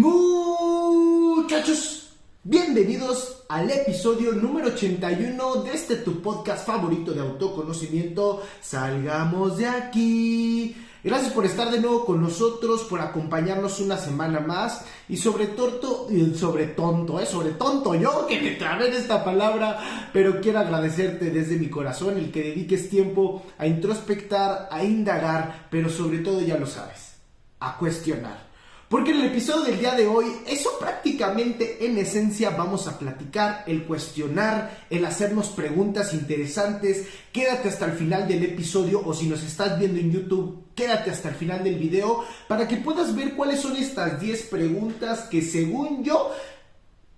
Muchachos, bienvenidos al episodio número 81 de tu podcast favorito de autoconocimiento. Salgamos de aquí. Gracias por estar de nuevo con nosotros, por acompañarnos una semana más y sobre tonto yo que me trabé en esta palabra, pero quiero agradecerte desde mi corazón el que dediques tiempo a introspectar, a indagar, pero sobre todo ya lo sabes, a cuestionar. Porque en el episodio del día de hoy, eso prácticamente en esencia vamos a platicar, el cuestionar, el hacernos preguntas interesantes. Quédate hasta el final del episodio, o si nos estás viendo en YouTube, quédate hasta el final del video para que puedas ver cuáles son estas 10 preguntas que según yo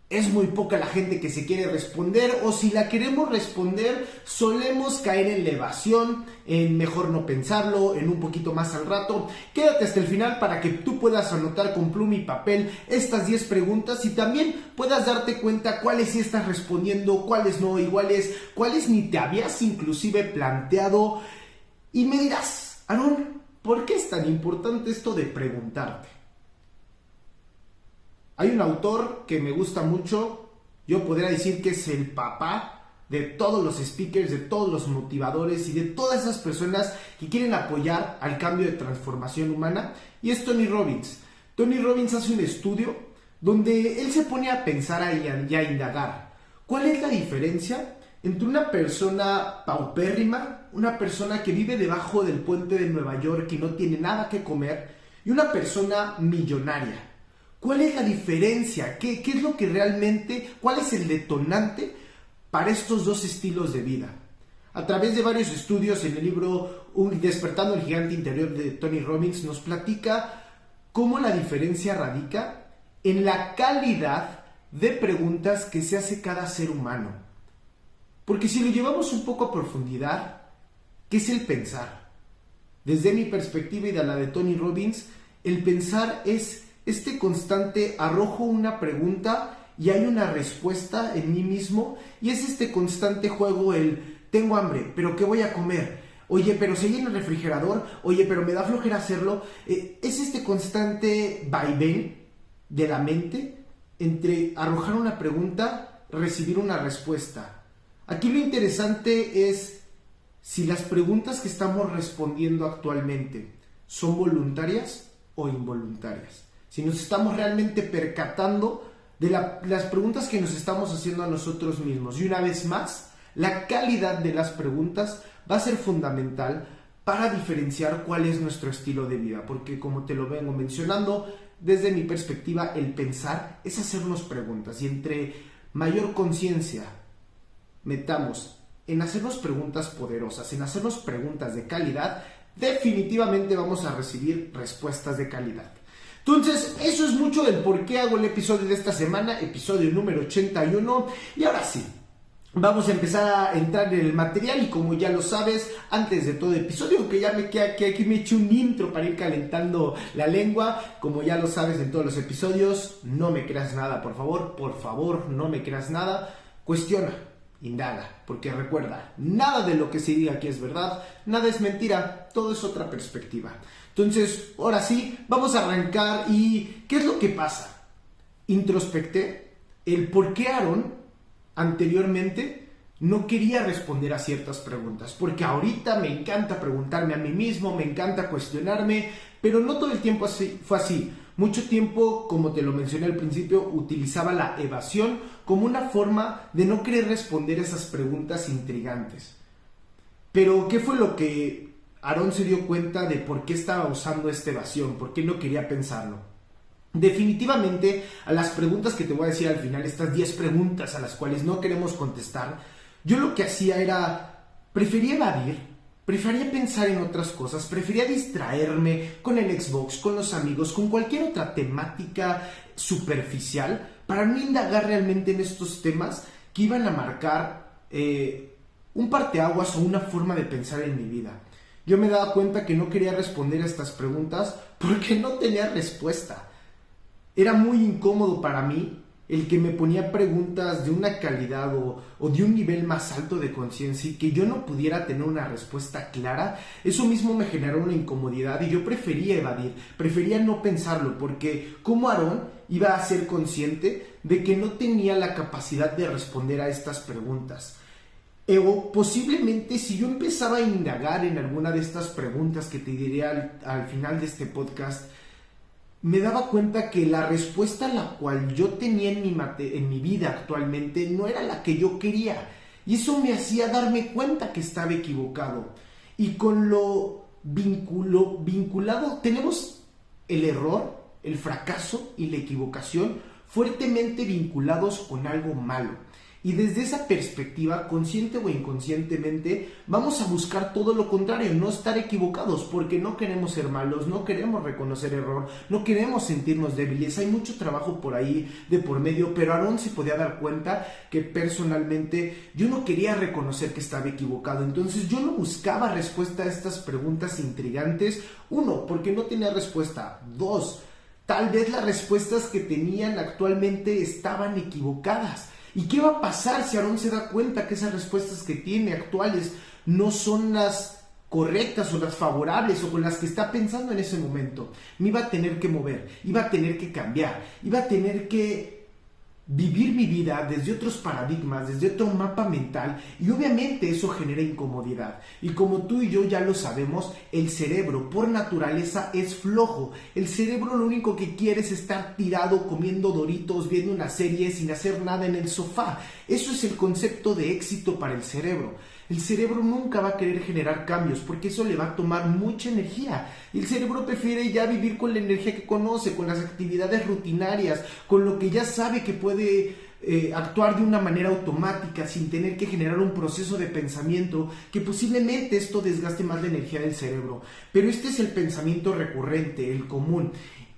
es muy poca la gente que se quiere responder, o si la queremos responder solemos caer en la evasión, en mejor no pensarlo, en un poquito más al rato. Quédate hasta el final para que tú puedas anotar con pluma y papel estas 10 preguntas y también puedas darte cuenta cuáles sí estás respondiendo, cuáles no, iguales, cuáles ni te habías inclusive planteado. Y me dirás, Aarón, ¿por qué es tan importante esto de preguntarte? Hay un autor que me gusta mucho, yo podría decir que es el papá de todos los speakers, de todos los motivadores y de todas esas personas que quieren apoyar al cambio de transformación humana, y es Tony Robbins. Tony Robbins hace un estudio donde él se pone a pensar y a indagar. ¿Cuál es la diferencia entre una persona paupérrima, una persona que vive debajo del puente de Nueva York y no tiene nada que comer, y una persona millonaria? ¿Cuál es la diferencia? ¿Qué es lo que realmente, cuál es el detonante para estos dos estilos de vida? A través de varios estudios en el libro Despertando el Gigante Interior de Tony Robbins nos platica cómo la diferencia radica en la calidad de preguntas que se hace cada ser humano. Porque si lo llevamos un poco a profundidad, ¿qué es el pensar? Desde mi perspectiva y de la de Tony Robbins, el pensar es este constante arrojo una pregunta y hay una respuesta en mí mismo, y es este constante juego el tengo hambre, pero ¿qué voy a comer? Oye, pero se llena el refrigerador, oye, pero me da flojera hacerlo. Es este constante vaivén de la mente entre arrojar una pregunta, recibir una respuesta. Aquí lo interesante es si las preguntas que estamos respondiendo actualmente son voluntarias o involuntarias. Si nos estamos realmente percatando de las preguntas que nos estamos haciendo a nosotros mismos. Y una vez más, la calidad de las preguntas va a ser fundamental para diferenciar cuál es nuestro estilo de vida. Porque como te lo vengo mencionando, desde mi perspectiva, el pensar es hacernos preguntas. Y entre mayor conciencia metamos en hacernos preguntas poderosas, en hacernos preguntas de calidad, definitivamente vamos a recibir respuestas de calidad. Entonces, eso es mucho del por qué hago el episodio de esta semana, episodio número 81. Y ahora sí, vamos a empezar a entrar en el material. Y como ya lo sabes, antes de todo episodio, aunque ya me queda que aquí me eché un intro para ir calentando la lengua, como ya lo sabes en todos los episodios, no me creas nada, por favor, no me creas nada. Cuestiona, indaga, porque recuerda, nada de lo que se diga aquí es verdad, nada es mentira, todo es otra perspectiva. Entonces, ahora sí, vamos a arrancar. ¿Y qué es lo que pasa? Introspecté el por qué Aarón anteriormente no quería responder a ciertas preguntas, porque ahorita me encanta preguntarme a mí mismo, me encanta cuestionarme, pero no todo el tiempo fue así. Mucho tiempo, como te lo mencioné al principio, utilizaba la evasión como una forma de no querer responder esas preguntas intrigantes. Pero, ¿qué fue lo que Aarón se dio cuenta de por qué estaba usando esta evasión? ¿Por qué no quería pensarlo? Definitivamente, a las preguntas que te voy a decir al final, estas 10 preguntas a las cuales no queremos contestar, yo lo que hacía era, prefería evadir, prefería pensar en otras cosas, prefería distraerme con el Xbox, con los amigos, con cualquier otra temática superficial, para no indagar realmente en estos temas que iban a marcar un parteaguas o una forma de pensar en mi vida. Yo me daba cuenta que no quería responder a estas preguntas porque no tenía respuesta. Era muy incómodo para mí el que me ponía preguntas de una calidad o de un nivel más alto de conciencia y que yo no pudiera tener una respuesta clara, eso mismo me generó una incomodidad y yo prefería evadir, prefería no pensarlo, porque como Aarón iba a ser consciente de que no tenía la capacidad de responder a estas preguntas. O posiblemente si yo empezaba a indagar en alguna de estas preguntas que te diré al final de este podcast, me daba cuenta que la respuesta a la cual yo tenía en mi vida actualmente no era la que yo quería. Y eso me hacía darme cuenta que estaba equivocado. Y con lo vinculado, tenemos el error, el fracaso y la equivocación fuertemente vinculados con algo malo. Y desde esa perspectiva, consciente o inconscientemente, vamos a buscar todo lo contrario, no estar equivocados, porque no queremos ser malos, no queremos reconocer error, no queremos sentirnos débiles. Hay mucho trabajo por ahí de por medio, pero Aarón se podía dar cuenta que personalmente yo no quería reconocer que estaba equivocado. Entonces yo no buscaba respuesta a estas preguntas intrigantes. 1, porque no tenía respuesta. 2, tal vez las respuestas que tenían actualmente estaban equivocadas. ¿Y qué va a pasar si Aarón se da cuenta que esas respuestas que tiene actuales no son las correctas o las favorables o con las que está pensando en ese momento? Me iba a tener que mover, iba a tener que cambiar, iba a tener que vivir mi vida desde otros paradigmas, desde otro mapa mental, y obviamente eso genera incomodidad. Y como tú y yo ya lo sabemos, el cerebro por naturaleza es flojo. El cerebro lo único que quiere es estar tirado comiendo Doritos, viendo una serie sin hacer nada en el sofá. Eso es el concepto de éxito para el cerebro. El cerebro nunca va a querer generar cambios porque eso le va a tomar mucha energía. Y el cerebro prefiere ya vivir con la energía que conoce, con las actividades rutinarias, con lo que ya sabe que puede actuar de una manera automática sin tener que generar un proceso de pensamiento que posiblemente esto desgaste más la energía del cerebro. Pero este es el pensamiento recurrente, el común.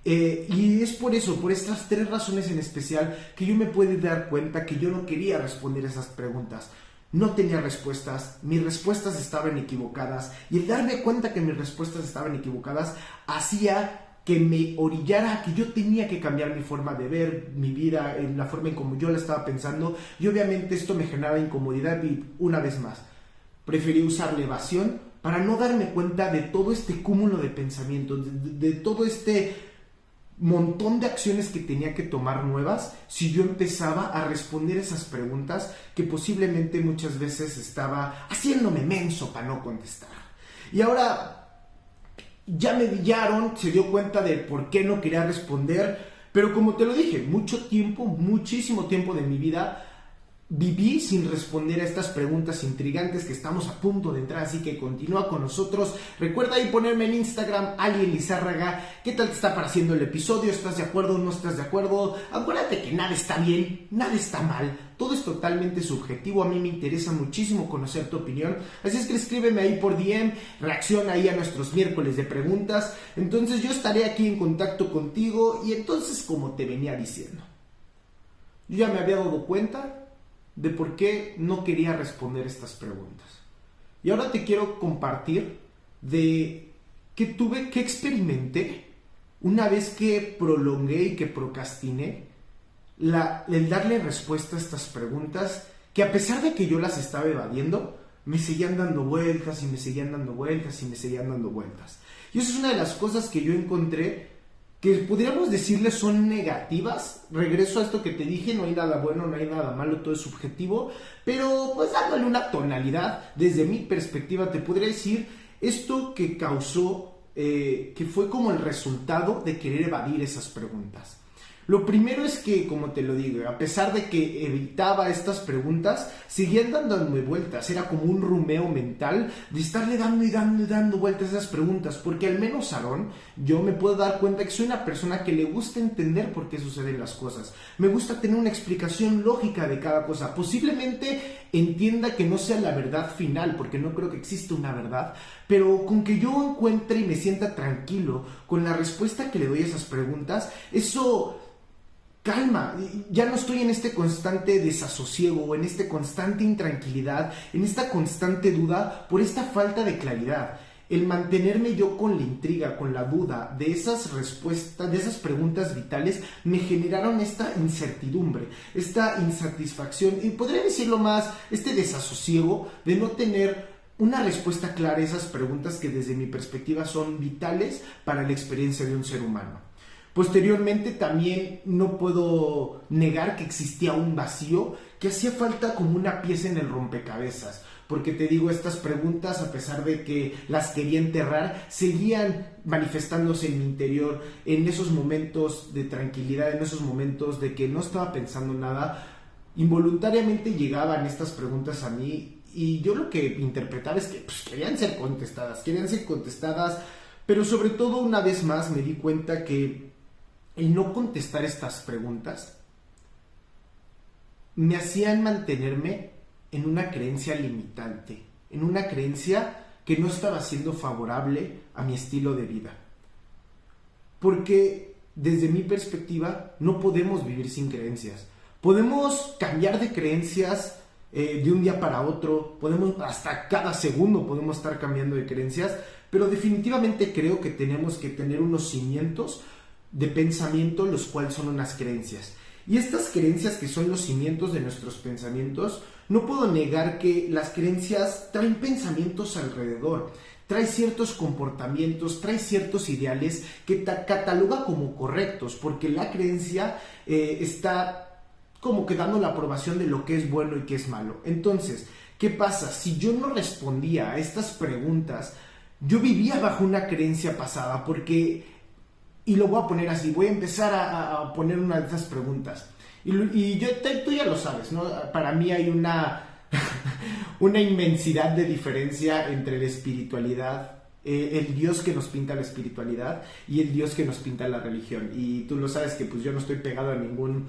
Y es por eso, por estas 3 razones en especial, que yo me puedo dar cuenta que yo no quería responder esas preguntas. No tenía respuestas, mis respuestas estaban equivocadas, y el darme cuenta que mis respuestas estaban equivocadas hacía que me orillara a que yo tenía que cambiar mi forma de ver mi vida, en la forma en como yo la estaba pensando, y obviamente esto me generaba incomodidad. Y una vez más, preferí usar la evasión para no darme cuenta de todo este cúmulo de pensamientos, de todo este montón de acciones que tenía que tomar nuevas si yo empezaba a responder esas preguntas que posiblemente muchas veces estaba haciéndome menso para no contestar. Y ahora Aarón se dio cuenta de por qué no quería responder, pero como te lo dije, muchísimo tiempo de mi vida viví sin responder a estas preguntas intrigantes que estamos a punto de entrar, así que continúa con nosotros. Recuerda ahí ponerme en Instagram, Alien Lizárraga, ¿qué tal te está pareciendo el episodio? ¿Estás de acuerdo o no estás de acuerdo? Acuérdate que nada está bien, nada está mal, todo es totalmente subjetivo. A mí me interesa muchísimo conocer tu opinión, así es que escríbeme ahí por DM, reacciona ahí a nuestros miércoles de preguntas. Entonces yo estaré aquí en contacto contigo. Y entonces, como te venía diciendo, yo ya me había dado cuenta de por qué no quería responder estas preguntas. Y ahora te quiero compartir de qué experimenté una vez que prolongué y que procrastiné el darle respuesta a estas preguntas, que a pesar de que yo las estaba evadiendo, me seguían dando vueltas y me seguían dando vueltas y me seguían dando vueltas. Y eso es una de las cosas que yo encontré que podríamos decirle son negativas. Regreso a esto que te dije, no hay nada bueno, no hay nada malo, todo es subjetivo, pero pues dándole una tonalidad, desde mi perspectiva te podría decir esto que causó, que fue como el resultado de querer evadir esas preguntas. Lo primero es que, como te lo digo, a pesar de que evitaba estas preguntas, seguían dándome vueltas. Era como un rumeo mental de estarle dando y dando y dando vueltas a esas preguntas. Porque al menos, Aarón, yo me puedo dar cuenta que soy una persona que le gusta entender por qué suceden las cosas. Me gusta tener una explicación lógica de cada cosa. Posiblemente entienda que no sea la verdad final, porque no creo que exista una verdad, pero con que yo encuentre y me sienta tranquilo con la respuesta que le doy a esas preguntas, eso calma. Ya no estoy en este constante desasosiego, en esta constante intranquilidad, en esta constante duda por esta falta de claridad. el mantenerme yo con la intriga, con la duda de esas respuestas, de esas preguntas vitales, me generaron esta incertidumbre, esta insatisfacción y podría decirlo más, este desasosiego de no tener una respuesta clara a esas preguntas que desde mi perspectiva son vitales para la experiencia de un ser humano. Posteriormente también no puedo negar que existía un vacío, que hacía falta como una pieza en el rompecabezas, porque te digo, estas preguntas, a pesar de que las quería enterrar, seguían manifestándose en mi interior, en esos momentos de tranquilidad, en esos momentos de que no estaba pensando nada. Involuntariamente llegaban estas preguntas a mí y yo lo que interpretaba es que pues, querían ser contestadas, pero sobre todo una vez más me di cuenta que el no contestar estas preguntas me hacían mantenerme en una creencia limitante, en una creencia que no estaba siendo favorable a mi estilo de vida. Porque desde mi perspectiva no podemos vivir sin creencias. Podemos cambiar de creencias de un día para otro, podemos hasta cada segundo podemos estar cambiando de creencias, pero definitivamente creo que tenemos que tener unos cimientos de pensamiento, los cuales son unas creencias. Y estas creencias que son los cimientos de nuestros pensamientos, no puedo negar que las creencias traen pensamientos alrededor, trae ciertos comportamientos, trae ciertos ideales que te cataloga como correctos, porque la creencia está como que dando la aprobación de lo que es bueno y que es malo. Entonces, ¿qué pasa? Si yo no respondía a estas preguntas, yo vivía bajo una creencia pasada, porque, y lo voy a poner así, voy a empezar a poner una de esas preguntas. Y tú ya lo sabes, ¿no? Para mí hay una inmensidad de diferencia entre la espiritualidad, el Dios que nos pinta la espiritualidad y el Dios que nos pinta la religión. Y tú lo sabes que pues yo no estoy pegado a ningún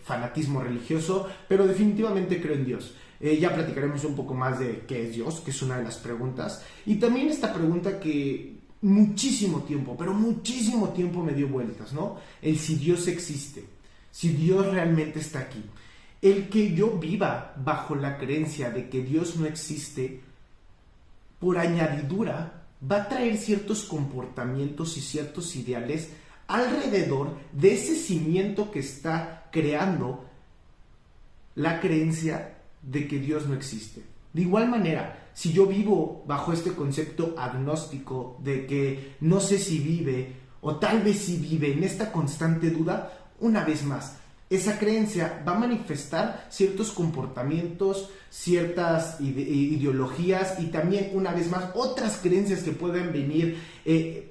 fanatismo religioso, pero definitivamente creo en Dios. Ya platicaremos un poco más de qué es Dios, que es una de las preguntas. Y también esta pregunta que muchísimo tiempo, pero muchísimo tiempo me dio vueltas, ¿no? El si Dios existe, si Dios realmente está aquí. El que yo viva bajo la creencia de que Dios no existe, por añadidura, va a traer ciertos comportamientos y ciertos ideales alrededor de ese cimiento que está creando la creencia de que Dios no existe. De igual manera, si yo vivo bajo este concepto agnóstico de que no sé si vive o tal vez si vive en esta constante duda, una vez más, esa creencia va a manifestar ciertos comportamientos, ciertas ideologías y también, una vez más, otras creencias que puedan venir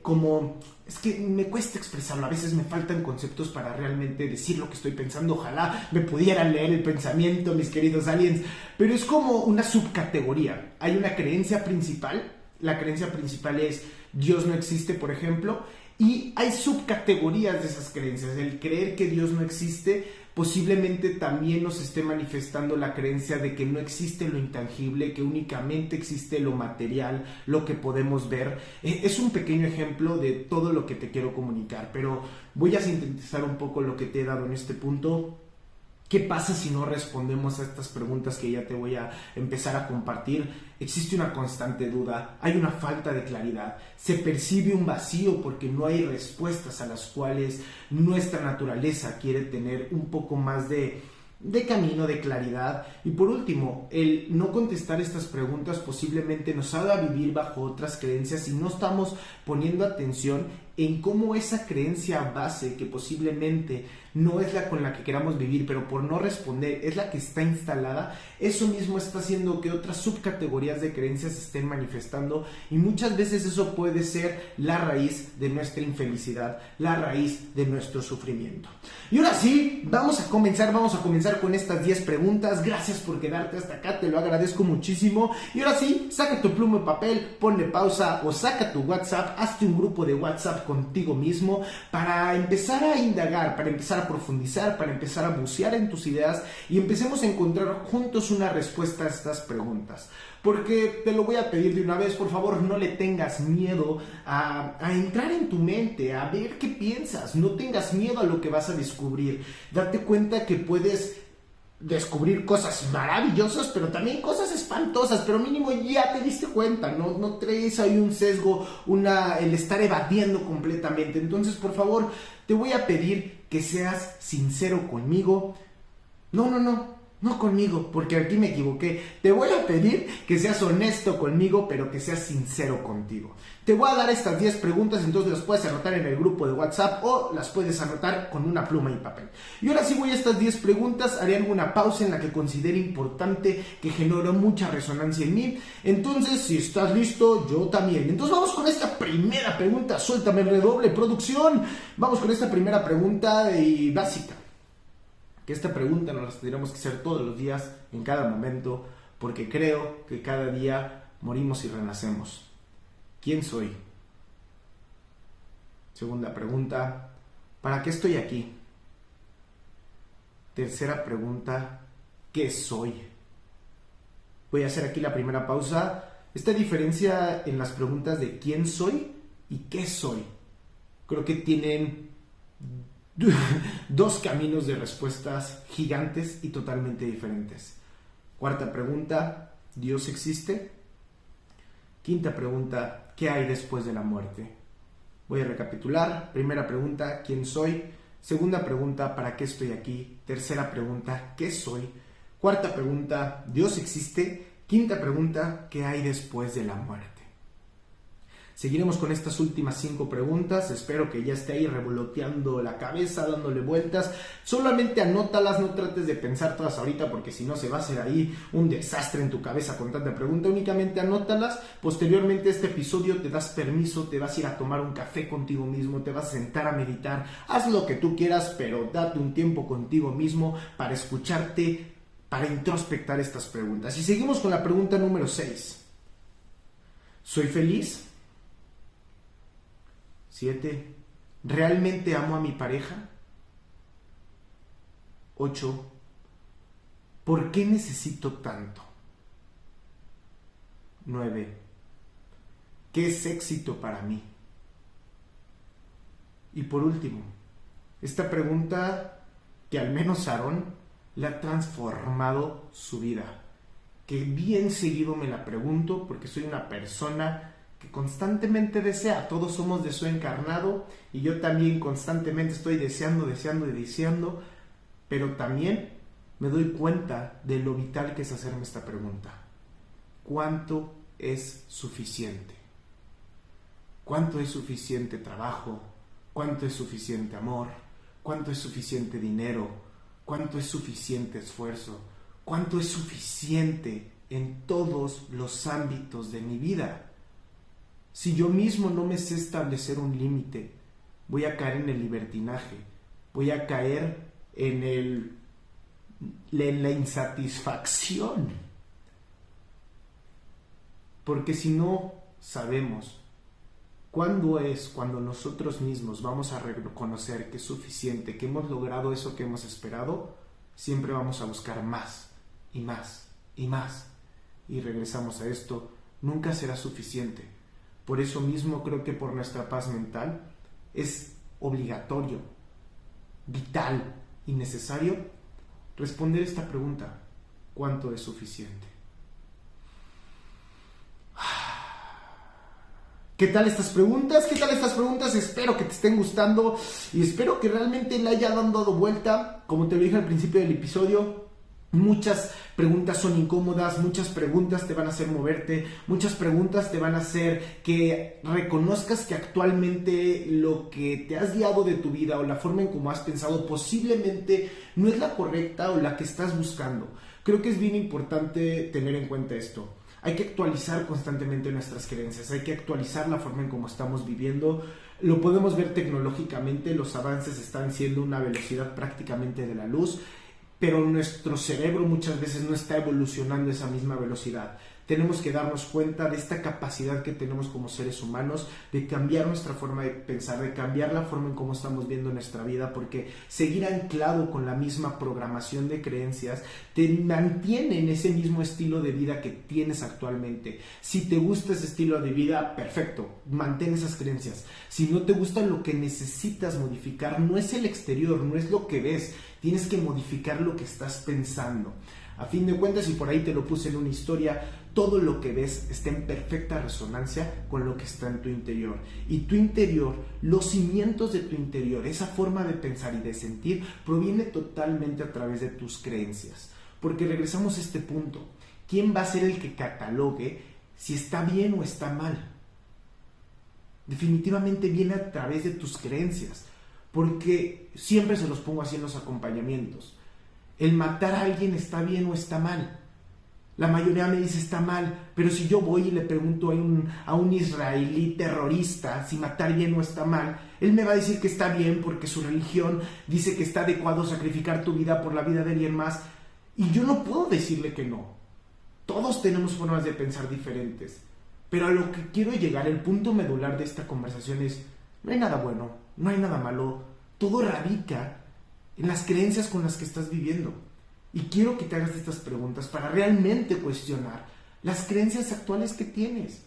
como... Es que me cuesta expresarlo, a veces me faltan conceptos para realmente decir lo que estoy pensando. Ojalá me pudieran leer el pensamiento, mis queridos aliens, pero es como una subcategoría. Hay una creencia principal, la creencia principal es Dios no existe, por ejemplo, y hay subcategorías de esas creencias. El creer que Dios no existe posiblemente también nos esté manifestando la creencia de que no existe lo intangible, que únicamente existe lo material, lo que podemos ver. Es un pequeño ejemplo de todo lo que te quiero comunicar, pero voy a sintetizar un poco lo que te he dado en este punto. ¿Qué pasa si no respondemos a estas preguntas que ya te voy a empezar a compartir? Existe una constante duda, hay una falta de claridad, se percibe un vacío porque no hay respuestas a las cuales nuestra naturaleza quiere tener un poco más de camino, de claridad. Y por último, el no contestar estas preguntas posiblemente nos haga vivir bajo otras creencias y no estamos poniendo atención en cómo esa creencia base, que posiblemente no es la con la que queramos vivir, pero por no responder es la que está instalada, eso mismo está haciendo que otras subcategorías de creencias se estén manifestando, y muchas veces eso puede ser la raíz de nuestra infelicidad, la raíz de nuestro sufrimiento. Y ahora sí, vamos a comenzar con estas 10 preguntas. Gracias por quedarte hasta acá, te lo agradezco muchísimo. Y ahora sí, saca tu pluma y papel, ponle pausa o saca tu WhatsApp, hazte un grupo de WhatsApp contigo mismo para empezar a indagar, para empezar a profundizar, para empezar a bucear en tus ideas y empecemos a encontrar juntos una respuesta a estas preguntas. Porque te lo voy a pedir de una vez, por favor, no le tengas miedo a entrar en tu mente, a ver qué piensas. No tengas miedo a lo que vas a descubrir. Date cuenta que puedes descubrir cosas maravillosas, pero también cosas espantosas, pero mínimo ya te diste cuenta, no traes ahí un sesgo, el estar evadiendo completamente. Entonces, por favor, te voy a pedir que seas sincero conmigo. No conmigo, porque aquí me equivoqué. Te voy a pedir que seas honesto conmigo, pero que seas sincero contigo. Te voy a dar estas 10 preguntas, entonces las puedes anotar en el grupo de WhatsApp o las puedes anotar con una pluma y papel. Y ahora sí voy a estas 10 preguntas, haré alguna pausa en la que considere importante, que generó mucha resonancia en mí. Entonces, si estás listo, yo también. Entonces vamos con esta primera pregunta. Suéltame el redoble, producción. Vamos con esta primera pregunta básica. Que esta pregunta nos la tendremos que hacer todos los días, en cada momento, porque creo que cada día morimos y renacemos. ¿Quién soy? Segunda pregunta, ¿para qué estoy aquí? Tercera pregunta, ¿qué soy? Voy a hacer aquí la primera pausa. Esta diferencia en las preguntas de quién soy y qué soy, creo que tienen dos caminos de respuestas gigantes y totalmente diferentes. Cuarta pregunta, ¿Dios existe? Quinta pregunta, ¿qué hay después de la muerte? Voy a recapitular. Primera pregunta, ¿quién soy? Segunda pregunta, ¿para qué estoy aquí? Tercera pregunta, ¿qué soy? Cuarta pregunta, ¿Dios existe? Quinta pregunta, ¿qué hay después de la muerte? Seguiremos con estas últimas 5 preguntas. Espero que ya esté ahí revoloteando la cabeza, dándole vueltas. Solamente anótalas, no trates de pensar todas ahorita, porque si no se va a hacer ahí un desastre en tu cabeza con tanta pregunta. Únicamente anótalas. Posteriormente a este episodio te das permiso, te vas a ir a tomar un café contigo mismo, te vas a sentar a meditar. Haz lo que tú quieras, pero date un tiempo contigo mismo para escucharte, para introspectar estas preguntas. Y seguimos con la pregunta número 6. ¿Soy feliz? 7. ¿Realmente amo a mi pareja? 8. ¿Por qué necesito tanto? 9. ¿Qué es éxito para mí? Y por último, esta pregunta que al menos Aarón le ha transformado su vida, que bien seguido me la pregunto porque soy una persona que constantemente desea. Todos somos deseo encarnado y yo también constantemente estoy deseando, pero también me doy cuenta de lo vital que es hacerme esta pregunta. ¿Cuánto es suficiente? ¿Cuánto es suficiente trabajo? ¿Cuánto es suficiente amor? ¿Cuánto es suficiente dinero? ¿Cuánto es suficiente esfuerzo? ¿Cuánto es suficiente en todos los ámbitos de mi vida? Si yo mismo no me sé establecer un límite, voy a caer en el libertinaje, voy a caer en la insatisfacción. Porque si no sabemos cuando nosotros mismos vamos a reconocer que es suficiente, que hemos logrado eso que hemos esperado, siempre vamos a buscar más y más y más. Y regresamos a esto, nunca será suficiente. Por eso mismo creo que por nuestra paz mental es obligatorio, vital y necesario responder esta pregunta: ¿cuánto es suficiente? ¿Qué tal estas preguntas? Espero que te estén gustando y espero que realmente le haya dado vuelta. Como te lo dije al principio del episodio, muchas preguntas son incómodas, muchas preguntas te van a hacer moverte, muchas preguntas te van a hacer que reconozcas que actualmente lo que te has guiado de tu vida o la forma en cómo has pensado posiblemente no es la correcta o la que estás buscando. Creo que es bien importante tener en cuenta esto. Hay que actualizar constantemente nuestras creencias, hay que actualizar la forma en cómo estamos viviendo. Lo podemos ver tecnológicamente, los avances están siendo una velocidad prácticamente de la luz, pero nuestro cerebro muchas veces no está evolucionando a esa misma velocidad. tenemos que darnos cuenta de esta capacidad que tenemos como seres humanos de cambiar nuestra forma de pensar, de cambiar la forma en cómo estamos viendo nuestra vida, porque seguir anclado con la misma programación de creencias te mantiene en ese mismo estilo de vida que tienes actualmente. Si te gusta ese estilo de vida, perfecto, mantén esas creencias. Si no te gusta, lo que necesitas modificar no es el exterior, no es lo que ves, tienes que modificar lo que estás pensando. A fin de cuentas, y por ahí te lo puse en una historia, todo lo que ves está en perfecta resonancia con lo que está en tu interior. Y tu interior, los cimientos de tu interior, esa forma de pensar y de sentir, proviene totalmente a través de tus creencias. Porque regresamos a este punto. ¿Quién va a ser el que catalogue si está bien o está mal? Definitivamente viene a través de tus creencias. Porque siempre se los pongo así en los acompañamientos. ¿El matar a alguien está bien o está mal? La mayoría me dice está mal, pero si yo voy y le pregunto a un israelí terrorista si matar bien o está mal, él me va a decir que está bien porque su religión dice que está adecuado sacrificar tu vida por la vida de alguien más, y yo no puedo decirle que no. Todos tenemos formas de pensar diferentes, pero a lo que quiero llegar, el punto medular de esta conversación es: no hay nada bueno, no hay nada malo, todo radica en las creencias con las que estás viviendo. Y quiero que te hagas estas preguntas para realmente cuestionar las creencias actuales que tienes.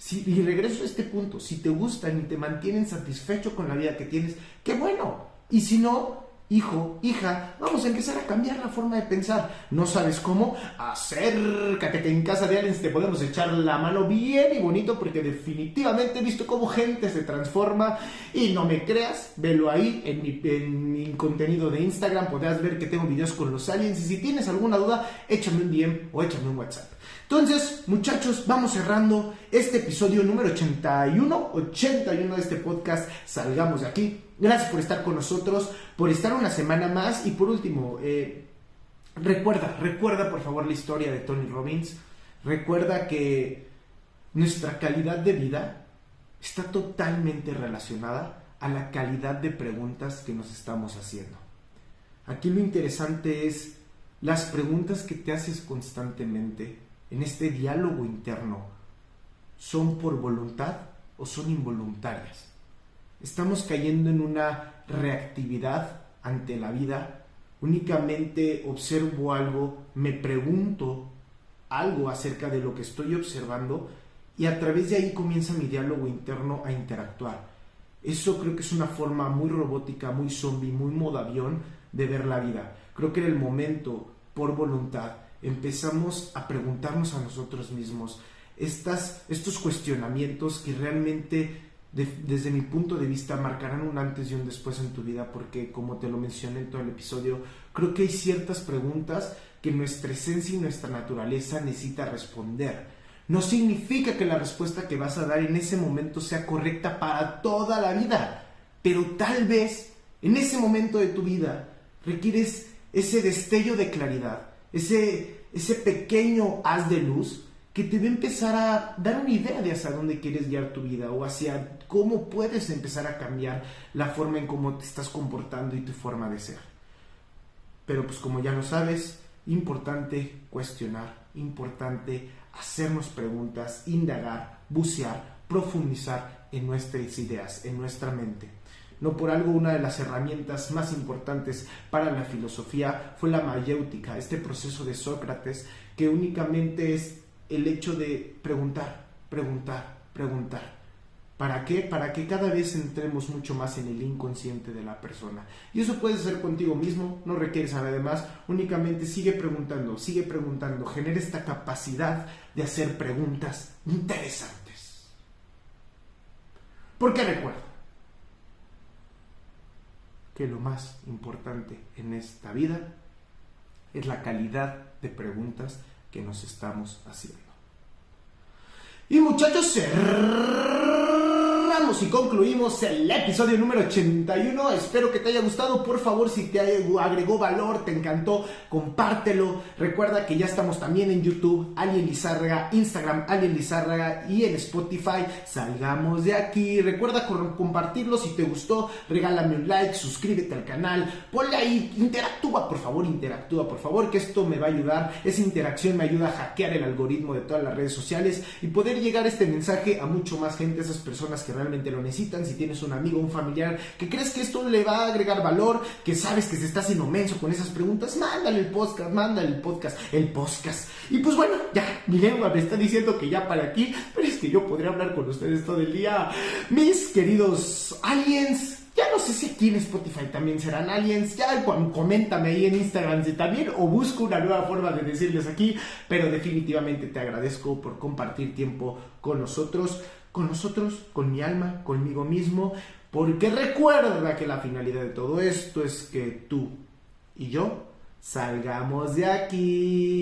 Y regreso a este punto: si te gustan y te mantienen satisfecho con la vida que tienes, ¡qué bueno! Y si no, hijo, hija, vamos a empezar a cambiar la forma de pensar. ¿No sabes cómo? Acércate, que en casa de alguien te podemos echar la mano bien y bonito, porque definitivamente he visto cómo gente se transforma. Y no me creas, velo ahí en mi contenido de Instagram, podrás ver que tengo videos con los aliens, y si tienes alguna duda, échame un DM o échame un WhatsApp. Entonces, muchachos, vamos cerrando este episodio número 81 de este podcast. Salgamos de aquí. Gracias por estar con nosotros, por estar una semana más. Y por último, recuerda por favor la historia de Tony Robbins. Recuerda que nuestra calidad de vida está totalmente relacionada a la calidad de preguntas que nos estamos haciendo. Aquí lo interesante es las preguntas que te haces constantemente en este diálogo interno. ¿Son por voluntad o son involuntarias? Estamos cayendo en una reactividad ante la vida. Únicamente observo algo, me pregunto algo acerca de lo que estoy observando, y a través de ahí comienza mi diálogo interno a interactuar. Eso creo que es una forma muy robótica, muy zombie, muy modo avión de ver la vida. Creo que en el momento, por voluntad, empezamos a preguntarnos a nosotros mismos estos cuestionamientos que realmente, desde mi punto de vista, marcarán un antes y un después en tu vida, porque, como te lo mencioné en todo el episodio, creo que hay ciertas preguntas que nuestra esencia y nuestra naturaleza necesita responder. No significa que la respuesta que vas a dar en ese momento sea correcta para toda la vida, pero tal vez en ese momento de tu vida requieres ese destello de claridad, ese pequeño haz de luz que te va a empezar a dar una idea de hacia dónde quieres guiar tu vida, o hacia cómo puedes empezar a cambiar la forma en cómo te estás comportando y tu forma de ser. Pero pues, como ya lo sabes, importante cuestionar, importante hacernos preguntas, indagar, bucear, profundizar en nuestras ideas, en nuestra mente. No por algo, una de las herramientas más importantes para la filosofía fue la mayéutica, este proceso de Sócrates, que únicamente es el hecho de preguntar. ¿Para qué? Para que cada vez entremos mucho más en el inconsciente de la persona. Y eso puedes hacer contigo mismo, no requieres a nadie más, únicamente sigue preguntando, genera esta capacidad de hacer preguntas interesantes. Porque recuerda que lo más importante en esta vida es la calidad de preguntas que nos estamos haciendo. Y muchachos, cerramos cerramos y concluimos el episodio número 81. Espero que te haya gustado. Por favor, si te agregó valor, te encantó, compártelo. Recuerda que ya estamos también en YouTube, Alien Lizárraga, Instagram, Alien Lizárraga, y en Spotify, Salgamos de Aquí. Recuerda compartirlo si te gustó. Regálame un like, suscríbete al canal, ponle ahí, interactúa por favor, que esto me va a ayudar. Esa interacción me ayuda a hackear el algoritmo de todas las redes sociales y poder llegar este mensaje a mucho más gente, esas personas que realmente lo necesitan. Si tienes un amigo, un familiar que crees que esto le va a agregar valor, que sabes que se está haciendo menso con esas preguntas, mándale el podcast. Y pues bueno, ya, mi lengua me está diciendo que ya para aquí, pero es que yo podría hablar con ustedes todo el día. Mis queridos aliens, ya no sé si aquí en Spotify también serán aliens, ya coméntame ahí en Instagram si también, o busco una nueva forma de decirles aquí, pero definitivamente te agradezco por compartir tiempo con nosotros, con mi alma, conmigo mismo, porque recuerda que la finalidad de todo esto es que tú y yo salgamos de aquí.